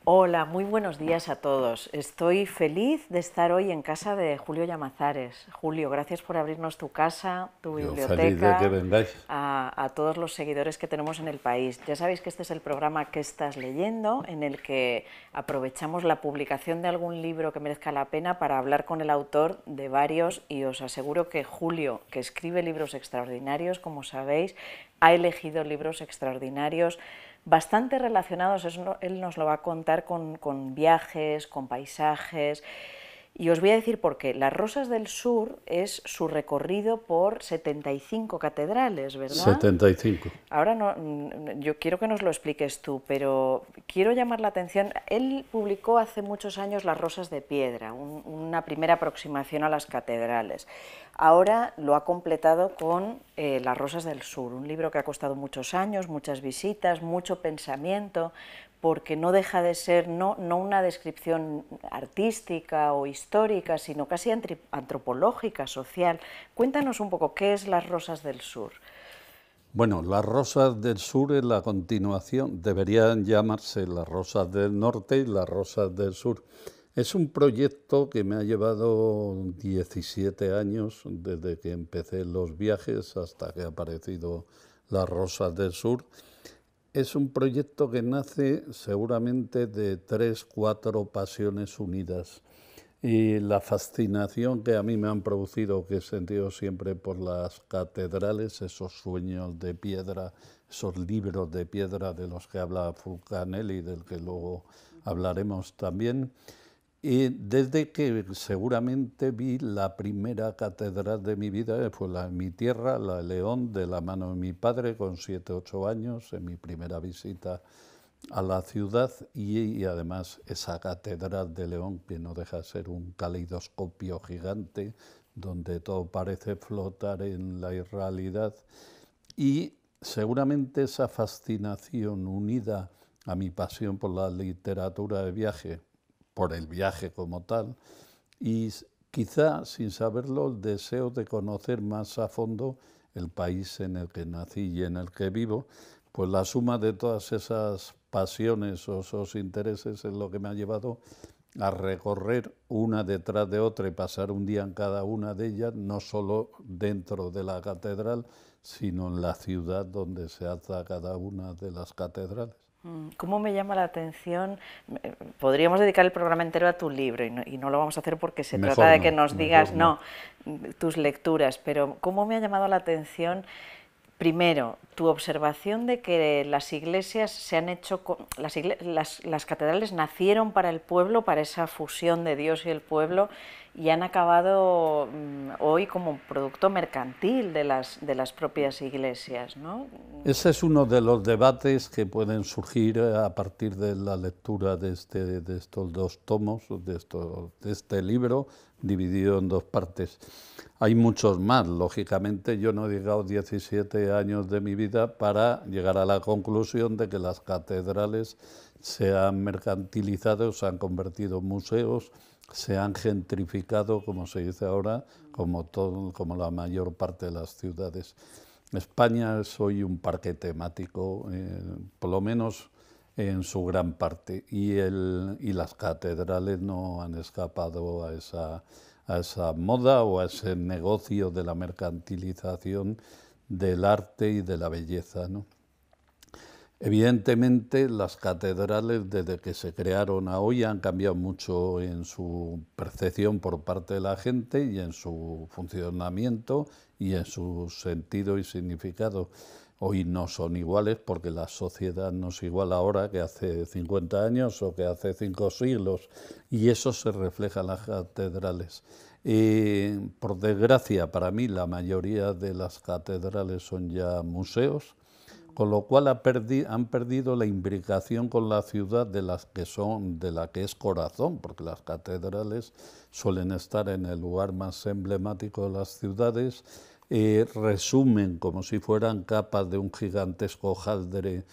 Hola, muy buenos días a todos. Estoy feliz de estar hoy en casa de Julio Llamazares. Julio, gracias por abrirnos tu casa, tu Yo feliz de que biblioteca, vengáis. a todos los seguidores que tenemos en el país. Ya sabéis que este es el programa ¿Qué estás leyendo?, en el que aprovechamos la publicación de algún libro que merezca la pena para hablar con el autor de varios, y os aseguro que Julio, que escribe libros extraordinarios, como sabéis, ha elegido libros extraordinarios bastante relacionados, él nos lo va a contar, con viajes, con paisajes. Y os voy a decir por qué. Las Rosas del Sur es su recorrido por 75 catedrales, ¿verdad? 75. Ahora no, yo quiero que nos lo expliques tú, pero quiero llamar la atención. Él publicó hace muchos años Las Rosas de Piedra, una primera aproximación a las catedrales. Ahora lo ha completado con Las Rosas del Sur, un libro que ha costado muchos años, muchas visitas, mucho pensamiento, porque no deja de ser no una descripción artística o histórica, sino casi antropológica, social. Cuéntanos un poco qué es Las Rosas del Sur. Bueno, las Rosas del Sur es la continuación, deberían llamarse las Rosas del Norte y las Rosas del Sur. Es un proyecto que me ha llevado 17 años desde que empecé los viajes hasta que ha aparecido las Rosas del Sur. Es un proyecto que nace seguramente de tres, cuatro pasiones unidas. Y la fascinación que a mí me han producido, que he sentido siempre por las catedrales, esos sueños de piedra, esos libros de piedra de los que habla Fulcanelli, del que luego hablaremos también. Y desde que seguramente vi la primera catedral de mi vida, fue la en mi tierra, la de León, de la mano de mi padre, con 7, 8 años, en mi primera visita a la ciudad y además esa catedral de León que no deja de ser un caleidoscopio gigante donde todo parece flotar en la irrealidad y seguramente esa fascinación unida a mi pasión por la literatura de viaje, por el viaje como tal, y quizá sin saberlo el deseo de conocer más a fondo el país en el que nací y en el que vivo, pues la suma de todas esas pasiones o esos intereses es lo que me ha llevado a recorrer una detrás de otra y pasar un día en cada una de ellas, no solo dentro de la catedral, sino en la ciudad donde se alza cada una de las catedrales. ¿Cómo me llama la atención? Podríamos dedicar el programa entero a tu libro y no lo vamos a hacer porque se trata Mejor de que no, nos digas, mejor no. no, tus lecturas, pero ¿cómo me ha llamado la atención? Primero, tu observación de que las iglesias se han hecho, las catedrales nacieron para el pueblo, para esa fusión de Dios y el pueblo, y han acabado hoy como producto mercantil de las propias iglesias, ¿no? Ese es uno de los debates que pueden surgir a partir de la lectura de estos dos tomos, de este libro, dividido en dos partes. Hay muchos más, lógicamente yo no he llegado 17 años de mi vida para llegar a la conclusión de que las catedrales se han mercantilizado, se han convertido en museos, se han gentrificado, como se dice ahora, como la mayor parte de las ciudades. España es hoy un parque temático, por lo menos en su gran parte, y las catedrales no han escapado a esa moda o a ese negocio de la mercantilización del arte y de la belleza, ¿no? Evidentemente, las catedrales, desde que se crearon a hoy, han cambiado mucho en su percepción por parte de la gente y en su funcionamiento y en su sentido y significado. Hoy no son iguales porque la sociedad no es igual ahora que hace 50 años o que hace 5 siglos, y eso se refleja en las catedrales. Por desgracia, para mí, la mayoría de las catedrales son ya museos, con lo cual han perdido la imbricación con la ciudad de la que es corazón, porque las catedrales suelen estar en el lugar más emblemático de las ciudades, resumen como si fueran capas de un gigantesco haldre,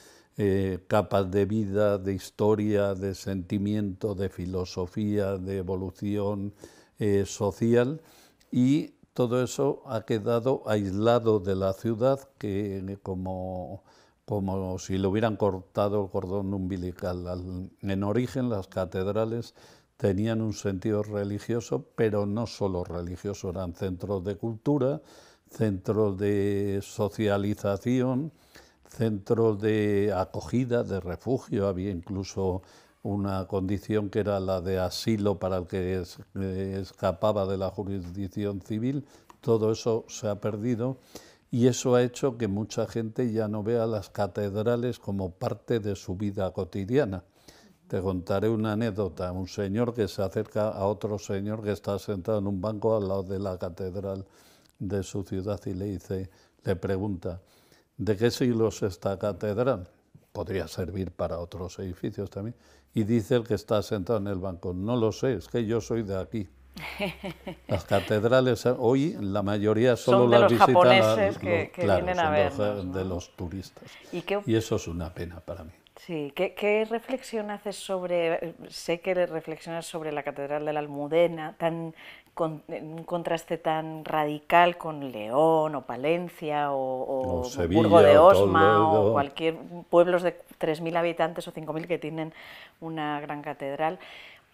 capas de vida, de historia, de sentimiento, de filosofía, de evolución social, y todo eso ha quedado aislado de la ciudad, que como si le hubieran cortado el cordón umbilical. En origen las catedrales tenían un sentido religioso, pero no solo religioso, eran centros de cultura, centros de socialización, centros de acogida, de refugio. Había incluso una condición que era la de asilo para el que escapaba de la jurisdicción civil. Todo eso se ha perdido y eso ha hecho que mucha gente ya no vea las catedrales como parte de su vida cotidiana. Te contaré una anécdota. Un señor que se acerca a otro señor que está sentado en un banco al lado de la catedral de su ciudad y le pregunta, ¿de qué siglo es esta catedral? Podría servir para otros edificios también. Y dice el que está sentado en el banco, no lo sé, es que yo soy de aquí. Las catedrales hoy, la mayoría solo Son de las los visitan japoneses que claro, vienen a son vernos, ¿no? de los turistas. ¿Y qué, Y eso es una pena para mí. sí, qué reflexión haces sobre, sé que reflexionas sobre la Catedral de la Almudena, en un contraste tan radical con León o Palencia O o Burgo Sevilla de o Osma o Toledo. cualquier pueblos de 3.000 habitantes o 5.000 que tienen una gran catedral?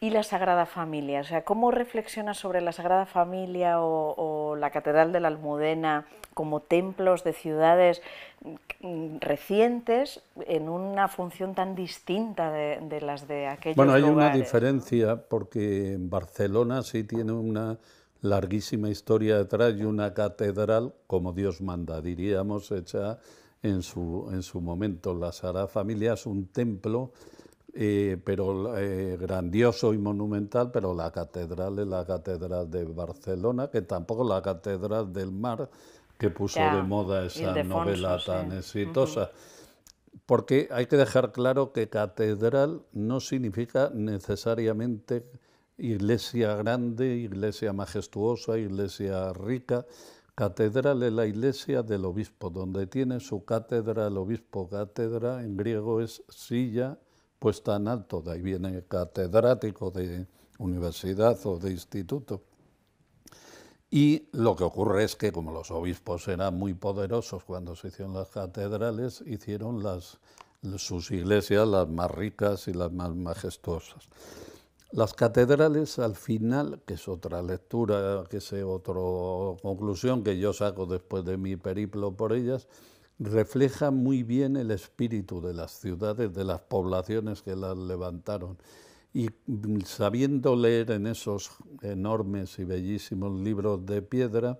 Y la Sagrada Familia, o sea, ¿cómo reflexionas sobre la Sagrada Familia o la Catedral de la Almudena como templos de ciudades recientes en una función tan distinta de las de Bueno, aquellos hay una lugares, ¿no? diferencia porque Barcelona sí tiene una larguísima historia detrás y una catedral, como Dios manda, diríamos, hecha en su momento. La Sagrada Familia es un templo, pero grandioso y monumental, pero la catedral es la catedral de Barcelona, que tampoco es la catedral del Mar, que puso de Ya, moda esa Ildefonso, novela sí. tan exitosa. Porque hay que dejar claro que catedral no significa necesariamente iglesia grande, iglesia majestuosa, iglesia rica. Catedral es la iglesia del obispo, donde tiene su cátedra el obispo. Cátedra en griego es silla puesta en alto, de ahí viene catedrático de universidad o de instituto. Y lo que ocurre es que como los obispos eran muy poderosos cuando se hicieron las catedrales, hicieron sus iglesias las más ricas y las más majestuosas. Las catedrales al final, que es otra lectura, que es otra conclusión que yo saco después de mi periplo por ellas, reflejan muy bien el espíritu de las ciudades, de las poblaciones que las levantaron. Y sabiendo leer en esos enormes y bellísimos libros de piedra,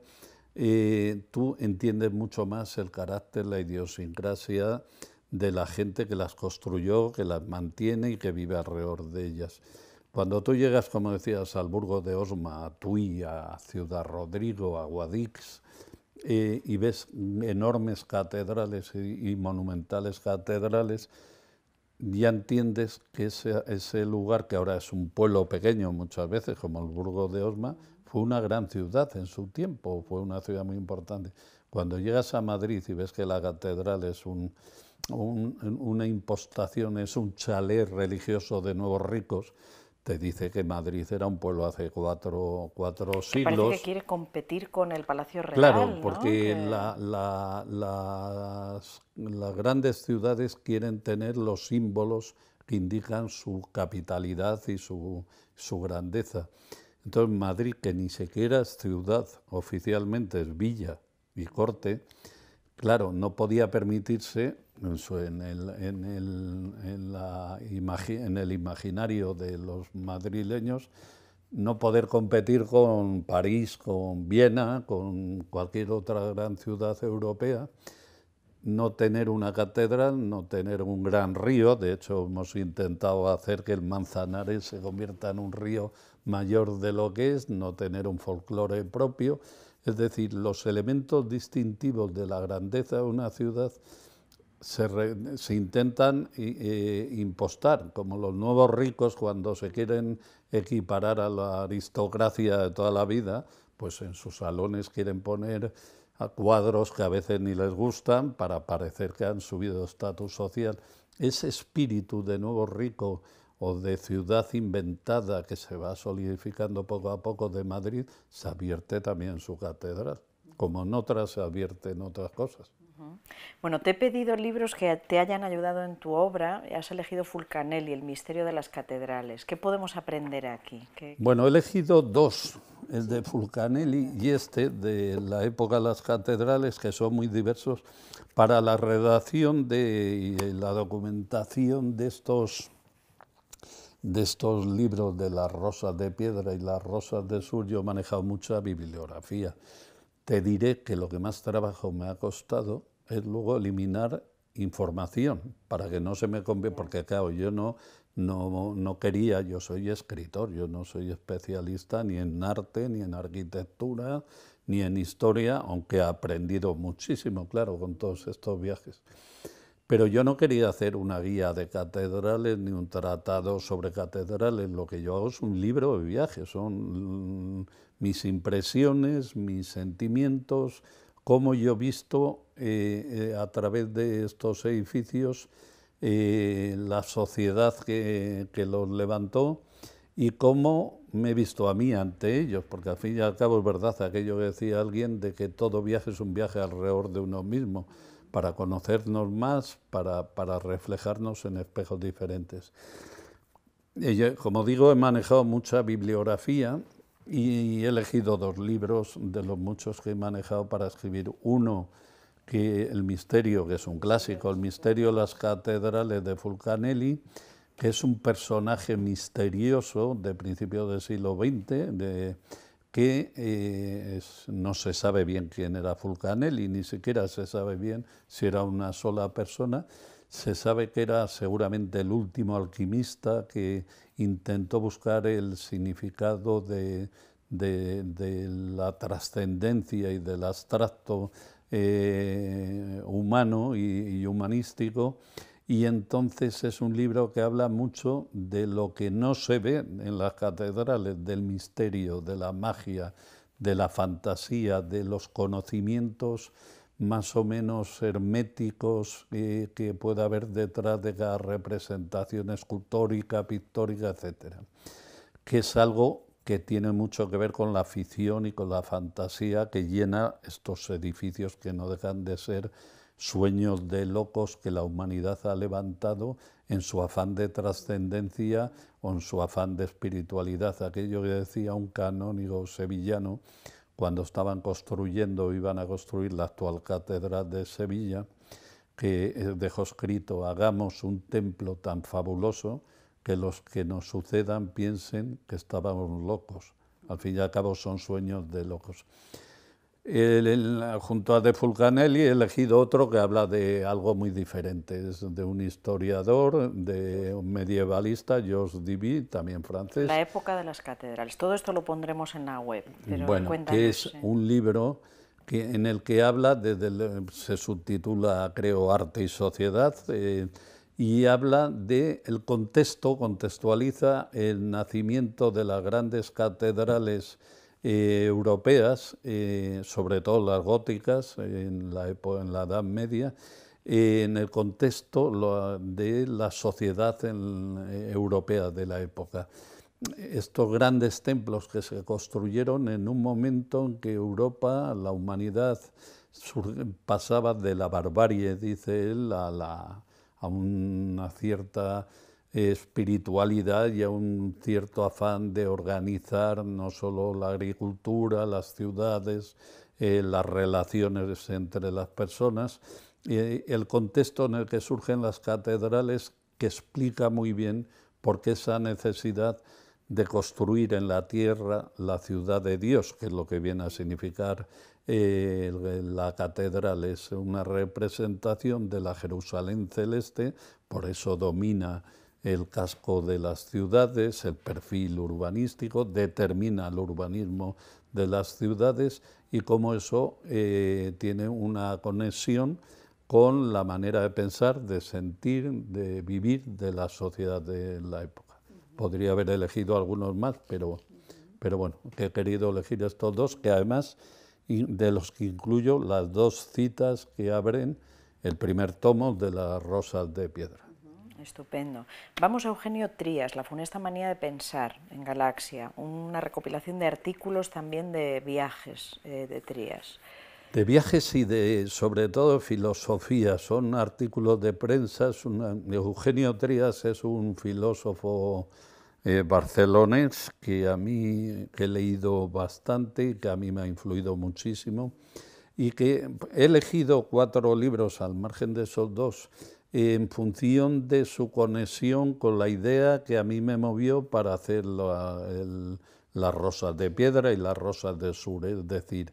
tú entiendes mucho más el carácter, la idiosincrasia de la gente que las construyó, que las mantiene y que vive alrededor de ellas. Cuando tú llegas, como decías, al Burgo de Osma, a Tui, a Ciudad Rodrigo, a Guadix, y ves enormes catedrales y monumentales catedrales, ya entiendes que ese lugar, que ahora es un pueblo pequeño muchas veces, como el Burgo de Osma, fue una gran ciudad en su tiempo, fue una ciudad muy importante. Cuando llegas a Madrid y ves que la catedral es una impostación, es un chalet religioso de nuevos ricos, te dice que Madrid era un pueblo hace cuatro Que parece que siglos. quiere competir con el Palacio Claro, Real, ¿no? porque las grandes ciudades quieren tener los símbolos que indican su capitalidad y su grandeza. Entonces Madrid, que ni siquiera es ciudad, oficialmente es villa y corte, claro, no podía permitirse en el imaginario de los madrileños no poder competir con París, con Viena, con cualquier otra gran ciudad europea, no tener una catedral, no tener un gran río. De hecho, hemos intentado hacer que el Manzanares se convierta en un río mayor de lo que es, no tener un folclore propio. Es decir, los elementos distintivos de la grandeza de una ciudad se intentan impostar, como los nuevos ricos cuando se quieren equiparar a la aristocracia de toda la vida, pues en sus salones quieren poner a cuadros que a veces ni les gustan para parecer que han subido estatus social. Ese espíritu de nuevo rico o de ciudad inventada que se va solidificando poco a poco de Madrid, se advierte también en su catedral, como en otras se advierte en otras cosas. Bueno, te he pedido libros que te hayan ayudado en tu obra. Has elegido Fulcanelli, El misterio de las catedrales. ¿Qué podemos aprender aquí? Bueno, he elegido dos, el de Fulcanelli y este de la época de las catedrales, que son muy diversos, para la redacción y la documentación de estos libros de las Rosas de Piedra y las Rosas del Sur. Yo he manejado mucha bibliografía. Te diré que lo que más trabajo me ha costado es luego eliminar información para que no se me convierta, porque claro, yo no quería, yo soy escritor, yo no soy especialista ni en arte, ni en arquitectura, ni en historia, aunque he aprendido muchísimo, claro, con todos estos viajes. Pero yo no quería hacer una guía de catedrales ni un tratado sobre catedrales. Lo que yo hago es un libro de viajes, son mis impresiones, mis sentimientos, cómo yo he visto a través de estos edificios la sociedad que los levantó y cómo me he visto a mí ante ellos, porque al fin y al cabo es verdad aquello que decía alguien de que todo viaje es un viaje alrededor de uno mismo, para conocernos más, para reflejarnos en espejos diferentes. Yo, como digo, he manejado mucha bibliografía y he elegido dos libros de los muchos que he manejado para escribir. Uno, que El misterio, que es un clásico, El misterio de las catedrales de Fulcanelli, que es un personaje misterioso de principios del siglo XX, que no se sabe bien quién era Fulcanelli, ni siquiera se sabe bien si era una sola persona. Se sabe que era seguramente el último alquimista que intentó buscar el significado de la trascendencia y del abstracto humano y humanístico. Y entonces es un libro que habla mucho de lo que no se ve en las catedrales, del misterio, de la magia, de la fantasía, de los conocimientos más o menos herméticos que puede haber detrás de cada representación escultórica, pictórica, etcétera, que es algo que tiene mucho que ver con la ficción y con la fantasía que llena estos edificios que no dejan de ser sueños de locos que la humanidad ha levantado en su afán de trascendencia o en su afán de espiritualidad. Aquello que decía un canónigo sevillano cuando estaban construyendo, iban a construir la actual catedral de Sevilla, que dejó escrito: hagamos un templo tan fabuloso que los que nos sucedan piensen que estábamos locos. Al fin y al cabo son sueños de locos. Junto a de Fulcanelli he elegido otro que habla de algo muy diferente, es de un historiador, de un medievalista, Georges Duby, también francés. La época de las catedrales, todo esto lo pondremos en la web, pero bueno, cuéntanos. Que es un libro en el que habla, se subtitula, creo, Arte y Sociedad, y habla del contexto, contextualiza el nacimiento de las grandes catedrales europeas, sobre todo las góticas, en la Edad Media, en el contexto de la sociedad europea de la época. Estos grandes templos que se construyeron en un momento en que Europa, la humanidad, pasaba de la barbarie, dice él, a una cierta espiritualidad y a un cierto afán de organizar no solo la agricultura, las ciudades, las relaciones entre las personas, el contexto en el que surgen las catedrales, que explica muy bien por qué esa necesidad de construir en la tierra la ciudad de Dios, que es lo que viene a significar la catedral. Es una representación de la Jerusalén celeste, por eso domina el casco de las ciudades, el perfil urbanístico, determina el urbanismo de las ciudades y cómo eso tiene una conexión con la manera de pensar, de sentir, de vivir de la sociedad de la época. Podría haber elegido algunos más, pero bueno, he querido elegir estos dos, que además de los que incluyo las dos citas que abren el primer tomo de las Rosas de Piedra. Estupendo. Vamos a Eugenio Trías, La funesta manía de pensar, en Galaxia, una recopilación de artículos también de viajes de Trías. De viajes y sobre todo, filosofía. Son artículos de prensa. Eugenio Trías es un filósofo barcelonés que a mí he leído bastante y que a mí me ha influido muchísimo. Y que he elegido 4 libros al margen de esos 2 en función de su conexión con la idea que a mí me movió para hacer las rosas de piedra y las rosas del sur, es decir,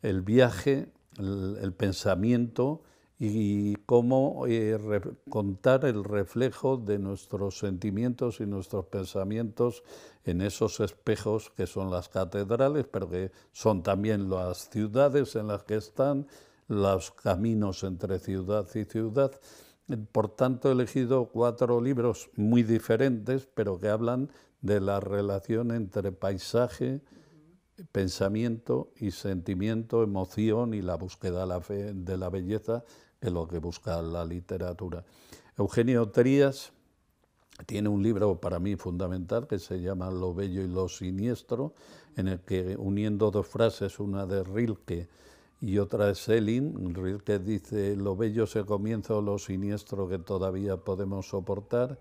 el viaje, el pensamiento y cómo contar el reflejo de nuestros sentimientos y nuestros pensamientos en esos espejos que son las catedrales, pero que son también las ciudades en las que están, los caminos entre ciudad y ciudad. Por tanto, he elegido 4 libros muy diferentes, pero que hablan de la relación entre paisaje, pensamiento y sentimiento, emoción y la búsqueda de la belleza, que es lo que busca la literatura. Eugenio Trías tiene un libro para mí fundamental que se llama Lo bello y lo siniestro, en el que, uniendo 2 frases, una de Rilke y otra de Schelling, Rilke dice: lo bello se comienza o lo siniestro que todavía podemos soportar,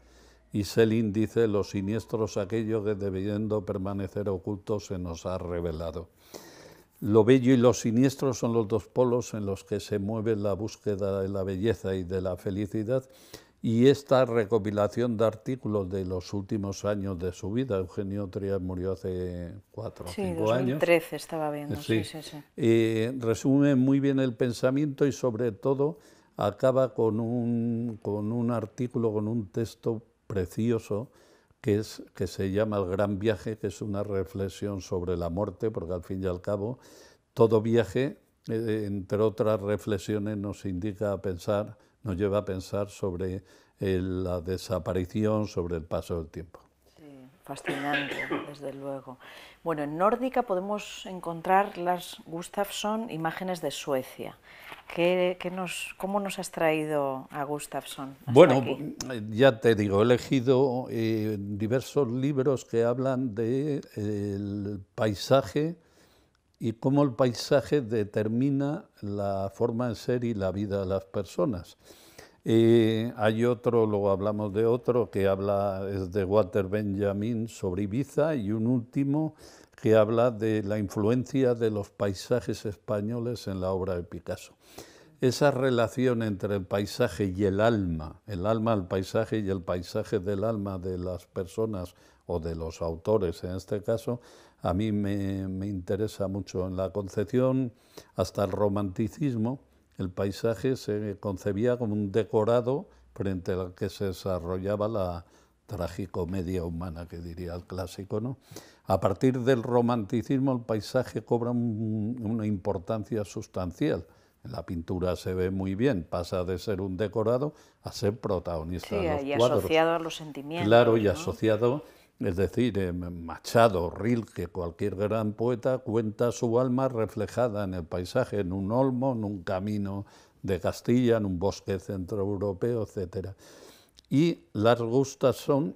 y Schelling dice: lo siniestro es aquello que, debiendo permanecer oculto, se nos ha revelado. Lo bello y lo siniestro son los 2 polos en los que se mueve la búsqueda de la belleza y de la felicidad, y esta recopilación de artículos de los últimos años de su vida, Eugenio Trías murió hace 4 o 5 años. 2013 estaba viendo, sí. Resume muy bien el pensamiento y sobre todo acaba con un artículo, con un texto precioso que se llama El gran viaje, que es una reflexión sobre la muerte, porque al fin y al cabo todo viaje, entre otras reflexiones, nos lleva a pensar sobre la desaparición, sobre el paso del tiempo. Sí, fascinante, desde luego. Bueno, en Nórdica podemos encontrar las Gustafsson, imágenes de Suecia. ¿Cómo nos has traído a Gustafsson hasta bueno, aquí? Ya te digo, he elegido diversos libros que hablan del paisaje y cómo el paisaje determina la forma de ser y la vida de las personas. Hay otro, luego hablamos de otro, que es de Walter Benjamin sobre Ibiza, y un último que habla de la influencia de los paisajes españoles en la obra de Picasso. Esa relación entre el paisaje y el alma del paisaje y el paisaje del alma de las personas o de los autores en este caso, a mí me interesa mucho. En la concepción hasta el romanticismo, el paisaje se concebía como un decorado frente al que se desarrollaba la tragicomedia humana, que diría el clásico, ¿no? A partir del romanticismo el paisaje cobra una importancia sustancial. En la pintura se ve muy bien, pasa de ser un decorado a ser protagonista de los y cuadros. Asociado a los sentimientos. Claro, y ¿no? asociado, es decir, Machado, Rilke, cualquier gran poeta cuenta su alma reflejada en el paisaje, en un olmo, en un camino de Castilla, en un bosque centroeuropeo, etc. Y Lars Gustafsson,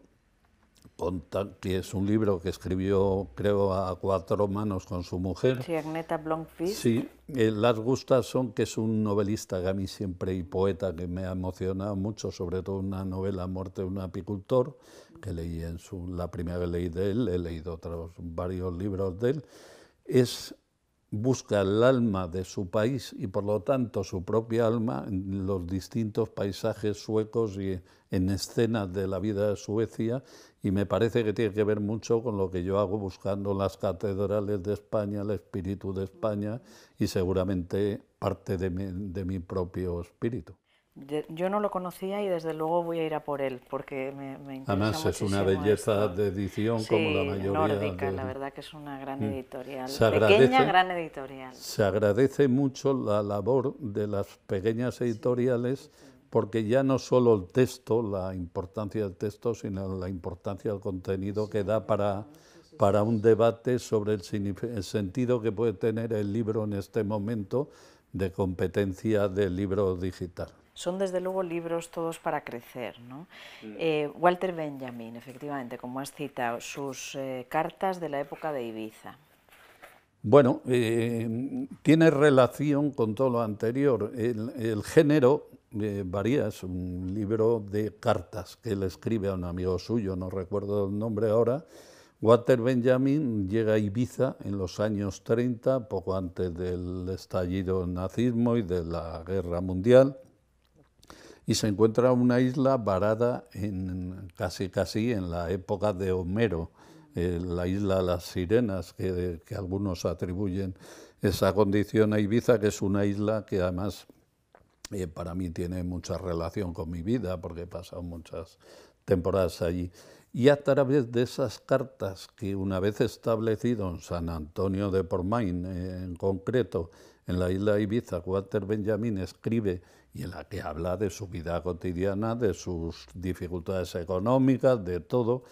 que es un libro que escribió, creo, a 4 manos con su mujer. Sí, Agneta Blomqvist. Sí, Lars Gustafsson, que es un novelista que a mí siempre, y poeta, que me ha emocionado mucho, sobre todo una novela, Muerte de un apicultor, que leí la primera que leí de él, he leído varios libros de él, busca el alma de su país y por lo tanto su propia alma en los distintos paisajes suecos y en escenas de la vida de Suecia, y me parece que tiene que ver mucho con lo que yo hago buscando las catedrales de España, el espíritu de España y seguramente parte de mi propio espíritu. Yo no lo conocía y desde luego voy a ir a por él porque me interesa Además muchísimo. es una belleza esto. de edición, Sí, como la mayoría. Nórdica, la verdad que es una gran editorial. Gran editorial. Se agradece mucho la labor de las pequeñas editoriales, porque ya no solo el texto, la importancia del texto, sino la importancia del contenido que da para un debate sobre el sentido que puede tener el libro en este momento de competencia del libro digital. Son desde luego libros todos para crecer, ¿no? Walter Benjamin, efectivamente, como has citado, sus cartas de la época de Ibiza. Bueno, tiene relación con todo lo anterior. El género varía, es un libro de cartas que él escribe a un amigo suyo, no recuerdo el nombre ahora. Walter Benjamin llega a Ibiza en los años 30, poco antes del estallido del nazismo y de la Guerra Mundial, y se encuentra una isla varada casi en la época de Homero, la isla de las Sirenas, que algunos atribuyen esa condición a Ibiza, que es una isla que además para mí tiene mucha relación con mi vida, porque he pasado muchas temporadas allí. Y a través de esas cartas que una vez establecido en San Antonio de Portmany, en concreto, en la isla de Ibiza, Walter Benjamin escribe y en la que habla de su vida cotidiana, de sus dificultades económicas, de todo,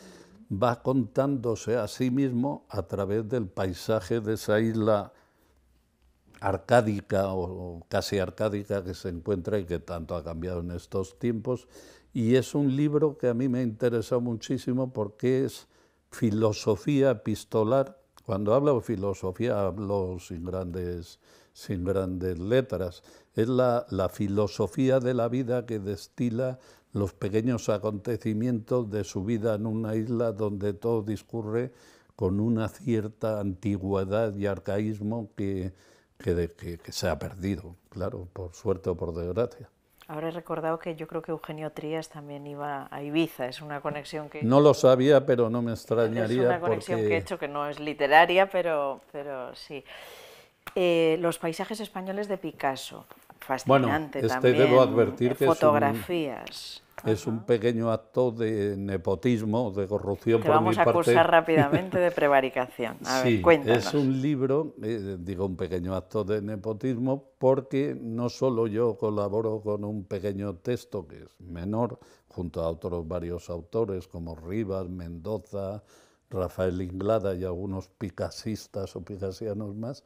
va contándose a sí mismo a través del paisaje de esa isla arcádica o casi arcádica que se encuentra y que tanto ha cambiado en estos tiempos. Y es un libro que a mí me ha interesado muchísimo porque es filosofía epistolar. Cuando hablo de filosofía hablo sin grandes letras. Es la filosofía de la vida que destila los pequeños acontecimientos de su vida en una isla donde todo discurre con una cierta antigüedad y arcaísmo que se ha perdido, claro, por suerte o por desgracia. Ahora he recordado que yo creo que Eugenio Trías también iba a Ibiza, es una conexión que... No lo sabía, pero no me extrañaría. Es una conexión que he hecho que no es literaria, pero sí. Los paisajes españoles de Picasso, fascinante bueno, también. Debo advertir que fotografías. Es un pequeño acto de nepotismo, de corrupción Te por vamos mi a parte. acusar rápidamente de prevaricación. A ver, Sí, cuéntanos. es un libro, digo un pequeño acto de nepotismo, porque no solo yo colaboro con un pequeño texto que es menor, junto a otros varios autores como Rivas, Mendoza, Rafael Inglada y algunos picasistas o picasianos más.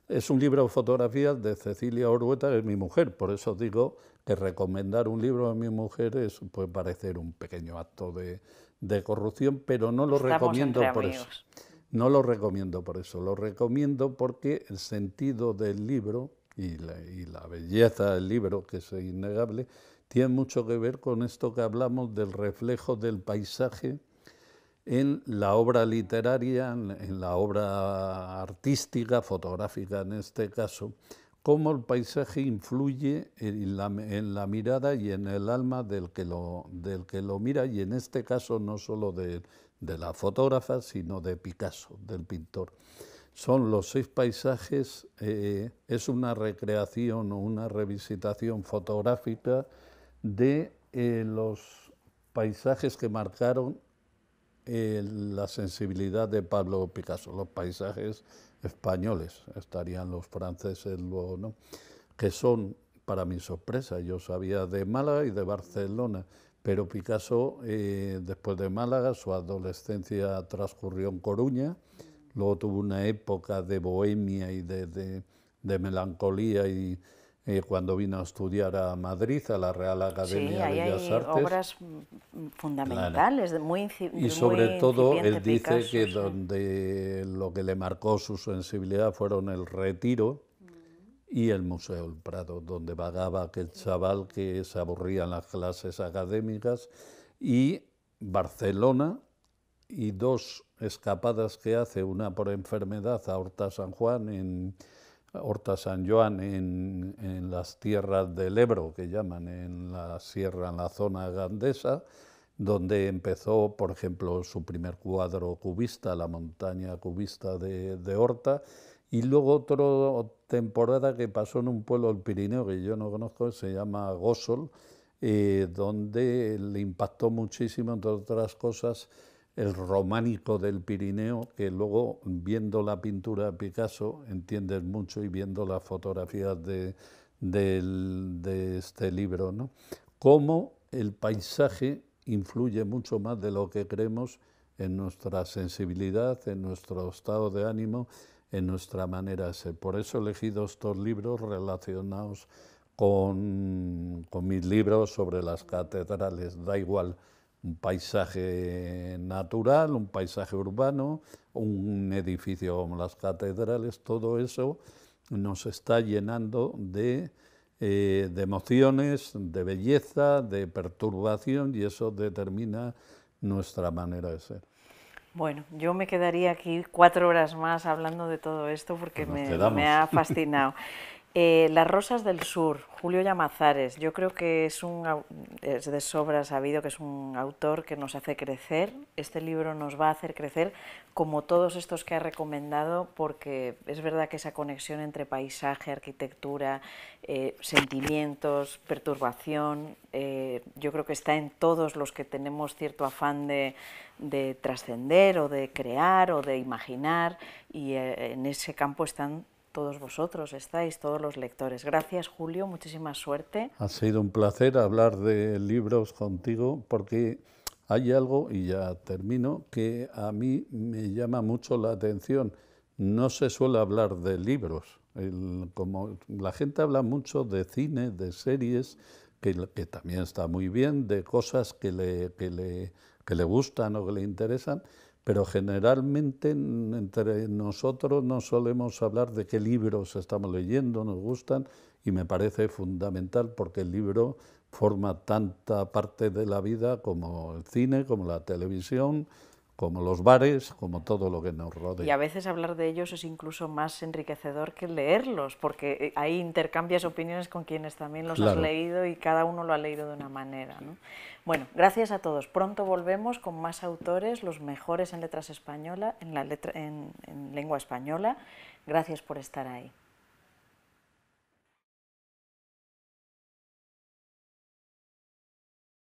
Es un libro de fotografías de Cecilia Orhueta, que es mi mujer, por eso digo que recomendar un libro a mi mujer puede parecer un pequeño acto de corrupción, pero no lo Estamos recomiendo entre por amigos. eso. No lo recomiendo por eso, lo recomiendo porque el sentido del libro y la belleza del libro, que es innegable, tiene mucho que ver con esto que hablamos del reflejo del paisaje en la obra literaria, en la obra artística, fotográfica en este caso, cómo el paisaje influye en la mirada y en el alma del que lo mira, y en este caso no solo de la fotógrafa, sino de Picasso, del pintor. Son los 6 paisajes, es una recreación o una revisitación fotográfica de los paisajes que marcaron la sensibilidad de Pablo Picasso, los paisajes españoles, estarían los franceses luego, ¿no? Que son, para mi sorpresa, yo sabía de Málaga y de Barcelona, pero Picasso, después de Málaga, su adolescencia transcurrió en Coruña, luego tuvo una época de bohemia y de melancolía y cuando vino a estudiar a Madrid, a la Real Academia de Bellas Artes. Hay obras fundamentales, claro. muy Y sobre todo, él dice Picasso, que sí. donde lo que le marcó su sensibilidad fueron el Retiro y el Museo del Prado, donde vagaba aquel chaval que se aburría en las clases académicas, y Barcelona, y 2 escapadas que hace, una por enfermedad a Horta San Joan en las tierras del Ebro, que llaman, en la sierra, en la zona gandesa, donde empezó, por ejemplo, su primer cuadro cubista, la montaña cubista de Horta, y luego otra temporada que pasó en un pueblo del Pirineo que yo no conozco, se llama Gósol, donde le impactó muchísimo, entre otras cosas, el románico del Pirineo, que luego, viendo la pintura de Picasso, entiendes mucho, y viendo las fotografías de este libro, ¿no? Cómo el paisaje influye mucho más de lo que creemos en nuestra sensibilidad, en nuestro estado de ánimo, en nuestra manera de ser. Por eso he elegido estos libros relacionados con mis libros sobre las catedrales. Da igual un paisaje natural, un paisaje urbano, un edificio como las catedrales, todo eso nos está llenando de emociones, de belleza, de perturbación, y eso determina nuestra manera de ser. Bueno, yo me quedaría aquí 4 horas más hablando de todo esto porque Pues nos me quedamos. ha fascinado. Las Rosas del Sur, Julio Llamazares, yo creo que es de sobra sabido que es un autor que nos hace crecer. Este libro nos va a hacer crecer como todos estos que ha recomendado, porque es verdad que esa conexión entre paisaje, arquitectura, sentimientos, perturbación, yo creo que está en todos los que tenemos cierto afán de trascender o de crear o de imaginar, y en ese campo están todos vosotros, estáis, todos los lectores. Gracias, Julio, muchísima suerte. Ha sido un placer hablar de libros contigo, porque hay algo, y ya termino, que a mí me llama mucho la atención. No se suele hablar de libros. Como la gente habla mucho de cine, de series, que también está muy bien, de cosas que le gustan o que le interesan, pero generalmente entre nosotros no solemos hablar de qué libros estamos leyendo, nos gustan, y me parece fundamental, porque el libro forma tanta parte de la vida como el cine, como la televisión, como los bares, como todo lo que nos Y a rodea. veces hablar de ellos es incluso más enriquecedor que leerlos, porque ahí intercambias opiniones con quienes también los has Claro. leído y cada uno lo ha leído de una manera, ¿no? Bueno, gracias a todos. Pronto volvemos con más autores, los mejores en letras españolas, en lengua española. Gracias por estar ahí.